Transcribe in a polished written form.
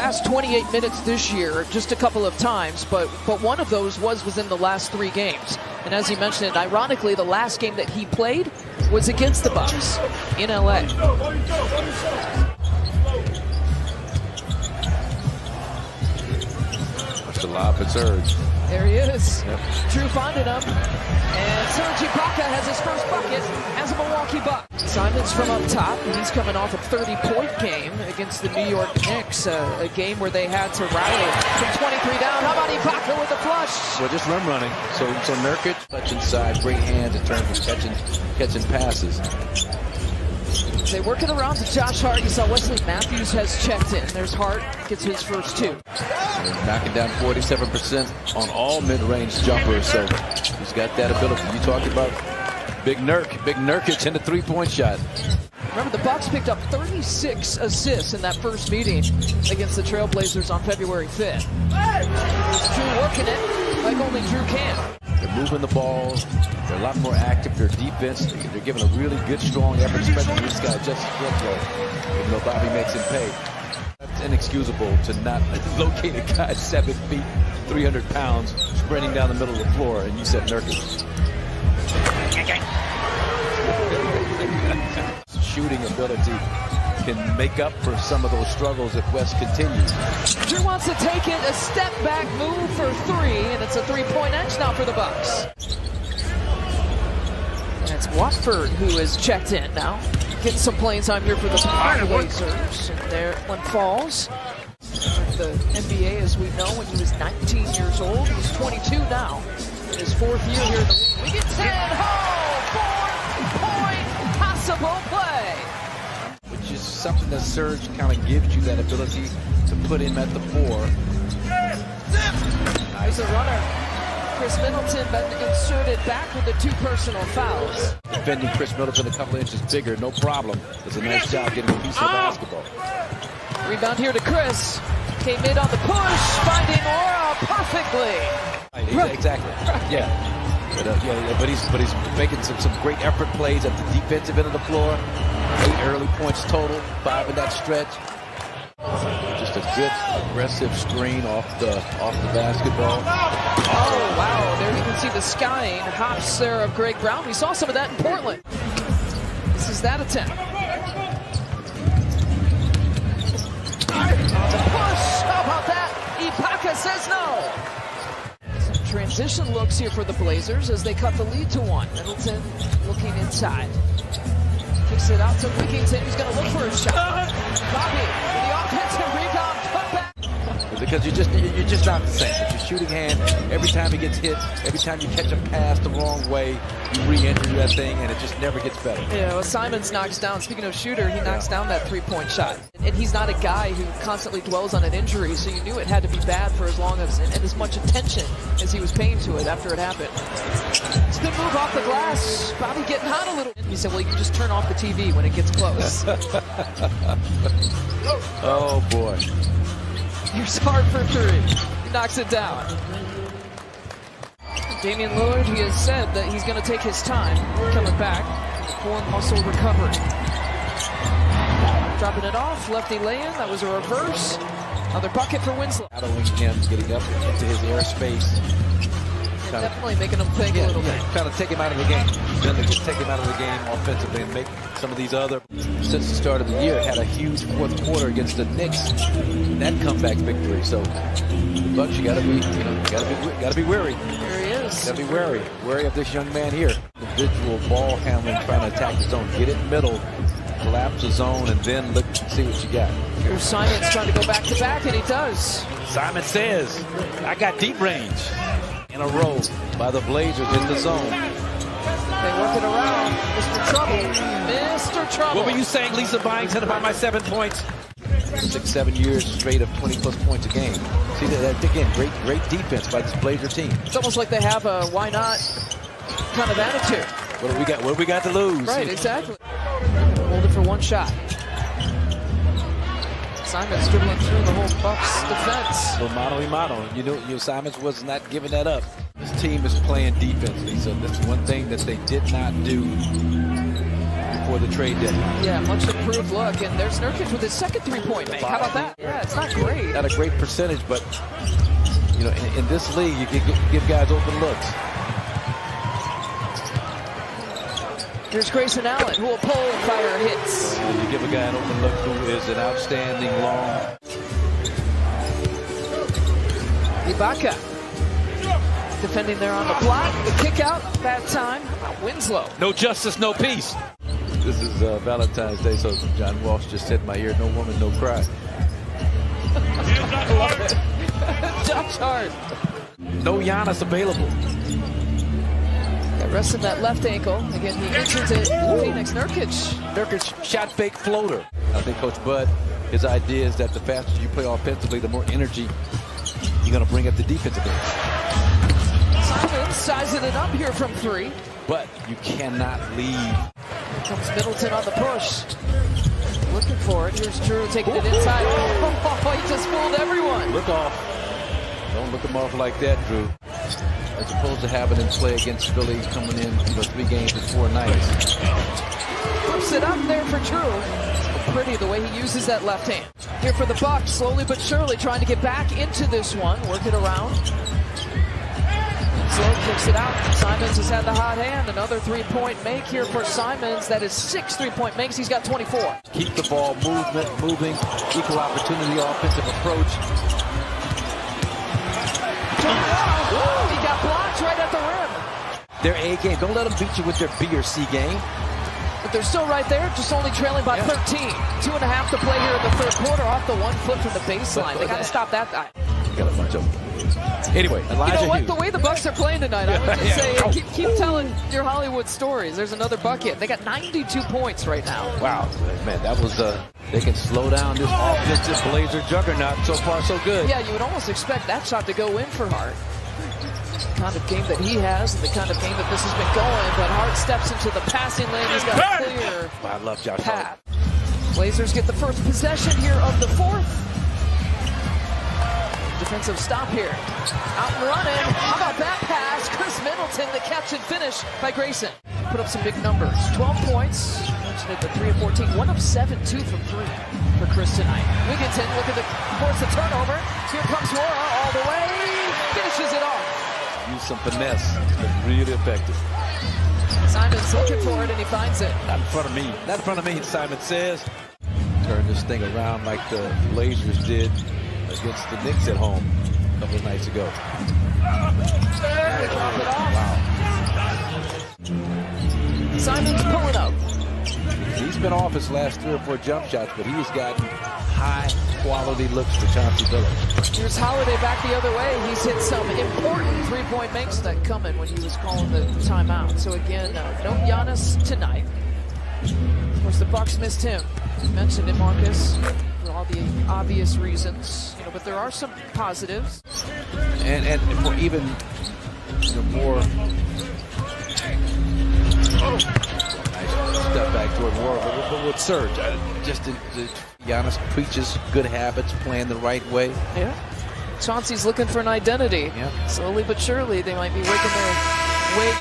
last 28 minutes this year, just a couple of times, but one of those was within the last 3 games. And as he mentioned, ironically, the last game that he played was against the Bucks in LA. Watch the lob for Serge. There he is. Yep. Drew finding him. And Serge Ibaka has his first bucket as a Milwaukee Buck. Simons from up top. He's coming off a 30-point game against the New York Knicks, a game where they had to rally from 23 down. How about Ibaka with the flush? Well, just running. So Nurkic, touch inside, great hands in terms of catching passes. They work it around to Josh Hart. You saw Wesley Matthews has checked in. There's Hart, gets his first 2. Knocking down 47% on all mid-range jumpers, so he's got that ability. You talked about Big Nurkic in the 3-point shot. Remember, the Bucks picked up 36 assists in that first meeting against the Trailblazers on February 5th. It's Drew working it like only Drew can. They're moving the ball. They're a lot more active. Their defense, they're giving a really good, strong effort, especially this guy, Justice Winslow, even though Bobby makes him pay. It's inexcusable to not locate a guy 7 feet, 300 pounds, sprinting down the middle of the floor, and you said Nurkic. Shooting ability can make up for some of those struggles if West continues. Drew wants to take it, a step back move for 3, and it's a 3-point edge now for the Bucks. And it's Watford who is checked in now. Getting some playing time here for the Trailblazers. And there one falls. The NBA, as we know, when he was 19 years old, he's 22 now. In his 4th year here in the league. We get 10. Oh, 4-point possible play. Which is something that Serge kind of gives you that ability to put him at the 4. There's a runner. Chris Middleton, but inserted back with the 2 personal fouls. Defending Chris Middleton a couple inches bigger, no problem. Does a nice job getting a piece of basketball. Rebound here to Chris. Came in on the push, finding Aura perfectly. Exactly. Yeah. But he's making some great effort plays at the defensive end of the floor. 8 early points total, 5 in that stretch. Just a good aggressive screen off the basketball. Oh wow! There you can see the skying hops there of Greg Brown. We saw some of that in Portland. This is that attempt. The push. How about that? Ibaka says no. Some transition looks here for the Blazers as they cut the lead to 1. Middleton looking inside. Kicks it out to Wigginton, who's going to look for a shot. Bobby with the offensive rebound, put back. Because you're just not the same. It's your shooting hand. Every time he gets hit, every time you catch a pass the wrong way, you re-enter that thing, and it just never gets better. Yeah, well, Simons knocks down. Speaking of shooter, he knocks down that 3-point shot. And he's not a guy who constantly dwells on an injury, so you knew it had to be bad for as long as and as much attention as he was paying to it after it happened. It's a good move off the glass. Bobby getting hot a little. He said, well, you can just turn off the TV when it gets close. Oh, boy. Here's Hart for 3. He knocks it down. Damian Lillard, he has said that he's going to take his time coming back for muscle recovery. Dropping it off, lefty lay-in. That was a reverse. Another bucket for Winslow. Shadowing him, getting up into his airspace. Definitely making him think a little bit. Trying to take him out of the game. Then they just take him out of the game offensively and make some of these other. Since the start of the year, had a huge 4th quarter against the Knicks. That comeback victory. So the Bucks, you gotta be wary. There he is. Gotta be wary of this young man here. Individual ball handling, trying to attack the zone, get it middle, collapse the zone, and then look, see what you got. Here's Simons trying to go back to back, and he does. Simon says, I got deep range. In a row by the Blazers in the zone. They work it around. Mr. Trouble. Mr. Trouble. What were you saying, Lisa Byington, about my 7 points? 6-7 years straight of 20-plus points a game. See that again, great defense by this Blazer team. It's almost like they have a why not kind of attitude. What do we got? What do we got to lose? Right, exactly. Hold it for 1 shot. Simons dribbling through the whole Bucks defense. Well, mano y mano. You know, Simons was not giving that up. This team is playing defense, Lisa. That's one thing that they did not do before the trade deadline. Yeah, much improved look. And there's Nurkic with his second three-point make. How about that? Yeah, it's not great. Not a great percentage, but you know, in this league, you give guys open looks. Here's Grayson Allen, who will pull and fire hits. You give a guy an open look who is an outstanding long. Ibaka defending there on the block. The kick out that time. Winslow. No justice, no peace. This is Valentine's Day, so John Walsh just said in my ear, no woman, no cry. I love it. Josh Hart. No Giannis available. Resting that left ankle. Again, he enters it. Phoenix Nurkic shot fake floater. I think Coach Bud, his idea is that the faster you play offensively, the more energy you're going to bring up the defensive end. Simons sizing it up here from three. But you cannot leave. Here comes Middleton on the push. Looking for it. Here's Drew taking it inside. Oh, he just fooled everyone. Look off. Don't look him off like that, Drew. As opposed to having him play against Philly coming in, 3 games in 4 nights. Flips it up there for Drew. So pretty the way he uses that left hand. Here for the Bucks, slowly but surely trying to get back into this one. Work it around. Slow kicks it out. Simons has had the hot hand. Another three-point make here for Simons. That is 6 three-point makes. He's got 24. Keep the ball moving, equal opportunity offensive approach. He got blocked right at the rim. Their A game. Don't let them beat you with their B or C game. But they're still right there, just only trailing by 13. 2.5 to play here in the third quarter off the 1 foot from the baseline. They got to stop that guy. Got a bunch of them. Anyway, Elijah You know what? Hughes. The way the Bucks are playing tonight, I would just say keep telling your Hollywood stories. There's another bucket. They got 92 points right now. Wow, man, that was they can slow down this offensive Blazer juggernaut. So far, so good. Yeah, you would almost expect that shot to go in for Hart. The kind of game that he has and the kind of game that this has been going, but Hart steps into the passing lane. He's got a clear I love Josh path. Blazers get the first possession here of the fourth. Defensive stop here. Out and running. How about that pass? Chris Middleton, the catch and finish by Grayson. Put up some big numbers. 12 points. Mentioned it, the 3 of 14. 1 of 7, 2 from 3 for Chris tonight. Wigginton looking to force the turnover. Here comes Wara all the way. Finishes it off. Use some finesse. It's been really effective. Simon's looking for it and he finds it. Not in front of me. Not in front of me, Simon says. Turn this thing around like the Blazers did against the Knicks at home a couple of nights ago. Wow. Simon's pulling up. He's been off his last 3 or 4 jump shots, but he's gotten high-quality looks for Chauncey Billups. Here's Holiday back the other way. He's hit some important three-point makes that coming when he was calling the timeout. So again, no Giannis tonight. Of course, the Bucks missed him. You mentioned it, Marcus, for all the obvious reasons. But there are some positives. And for even more. Nice step back toward Wara, but with Serge, Giannis preaches good habits, playing the right way. Yeah. Chauncey's looking for an identity. Yeah. Slowly but surely, they might be working their way